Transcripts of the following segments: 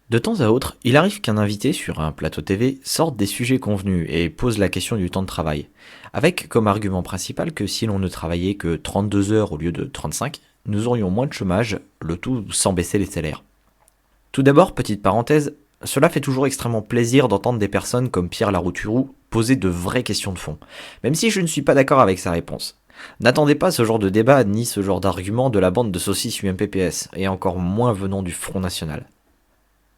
De temps à autre, il arrive qu'un invité sur un plateau TV sorte des sujets convenus et pose la question du temps de travail, avec comme argument principal que si l'on ne travaillait que 32 heures au lieu de 35, nous aurions moins de chômage, le tout sans baisser les salaires. Tout d'abord, petite parenthèse, cela fait toujours extrêmement plaisir d'entendre des personnes comme Pierre Larouturou poser de vraies questions de fond, même si je ne suis pas d'accord avec sa réponse. N'attendez pas ce genre de débat ni ce genre d'argument de la bande de saucisses UMPPS, et encore moins venant du Front National.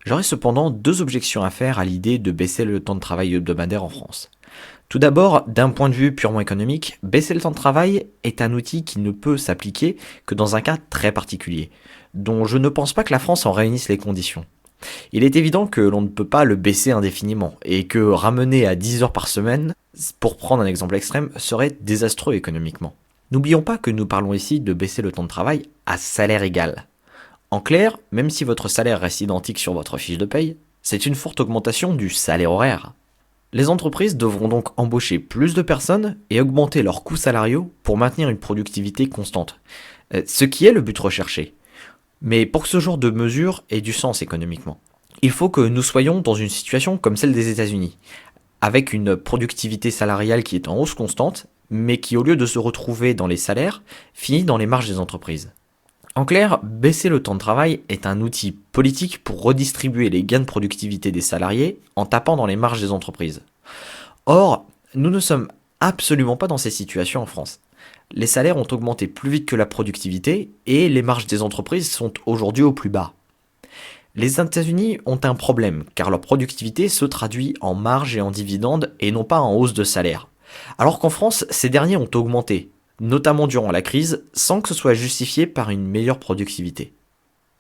J'aurais cependant deux objections à faire à l'idée de baisser le temps de travail hebdomadaire en France. Tout d'abord, d'un point de vue purement économique, baisser le temps de travail est un outil qui ne peut s'appliquer que dans un cas très particulier, dont je ne pense pas que la France en réunisse les conditions. Il est évident que l'on ne peut pas le baisser indéfiniment, et que ramener à 10 heures par semaine, pour prendre un exemple extrême, serait désastreux économiquement. N'oublions pas que nous parlons ici de baisser le temps de travail à salaire égal. En clair, même si votre salaire reste identique sur votre fiche de paye, c'est une forte augmentation du salaire horaire. Les entreprises devront donc embaucher plus de personnes et augmenter leurs coûts salariaux pour maintenir une productivité constante, ce qui est le but recherché. Mais pour que ce genre de mesure ait du sens économiquement, il faut que nous soyons dans une situation comme celle des États-Unis, avec une productivité salariale qui est en hausse constante, mais qui au lieu de se retrouver dans les salaires, finit dans les marges des entreprises. En clair, baisser le temps de travail est un outil politique pour redistribuer les gains de productivité des salariés en tapant dans les marges des entreprises. Or, nous ne sommes absolument pas dans ces situations en France. Les salaires ont augmenté plus vite que la productivité et les marges des entreprises sont aujourd'hui au plus bas. Les États-Unis ont un problème car leur productivité se traduit en marge et en dividendes et non pas en hausse de salaire. Alors qu'en France, ces derniers ont augmenté, notamment durant la crise, sans que ce soit justifié par une meilleure productivité.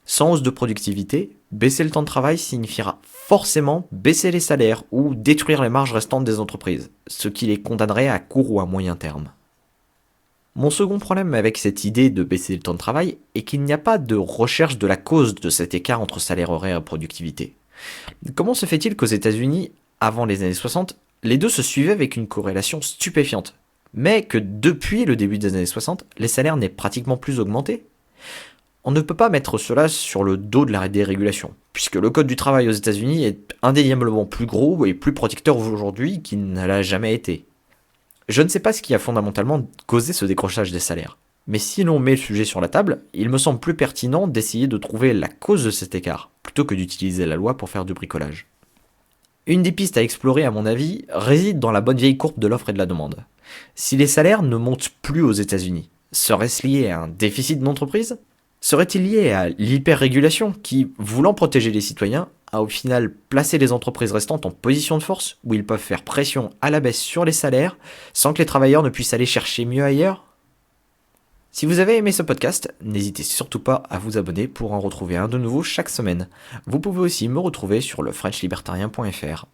Sans hausse de productivité, baisser le temps de travail signifiera forcément baisser les salaires ou détruire les marges restantes des entreprises, ce qui les condamnerait à court ou à moyen terme. Mon second problème avec cette idée de baisser le temps de travail est qu'il n'y a pas de recherche de la cause de cet écart entre salaire horaire et productivité. Comment se fait-il qu'aux États-Unis, avant les années 60, les deux se suivaient avec une corrélation stupéfiante, mais que depuis le début des années 60, les salaires n'aient pratiquement plus augmenté? On ne peut pas mettre cela sur le dos de la dérégulation, puisque le code du travail aux États-Unis est indéniablement plus gros et plus protecteur aujourd'hui qu'il ne l'a jamais été. Je ne sais pas ce qui a fondamentalement causé ce décrochage des salaires, mais si l'on met le sujet sur la table, il me semble plus pertinent d'essayer de trouver la cause de cet écart, plutôt que d'utiliser la loi pour faire du bricolage. Une des pistes à explorer à mon avis réside dans la bonne vieille courbe de l'offre et de la demande. Si les salaires ne montent plus aux États-Unis, serait-ce lié à un déficit d'entreprise? Serait-il lié à l'hyper-régulation qui, voulant protéger les citoyens, a au final placé les entreprises restantes en position de force où ils peuvent faire pression à la baisse sur les salaires sans que les travailleurs ne puissent aller chercher mieux ailleurs? Si vous avez aimé ce podcast, n'hésitez surtout pas à vous abonner pour en retrouver un de nouveau chaque semaine. Vous pouvez aussi me retrouver sur le FrenchLibertarien.fr.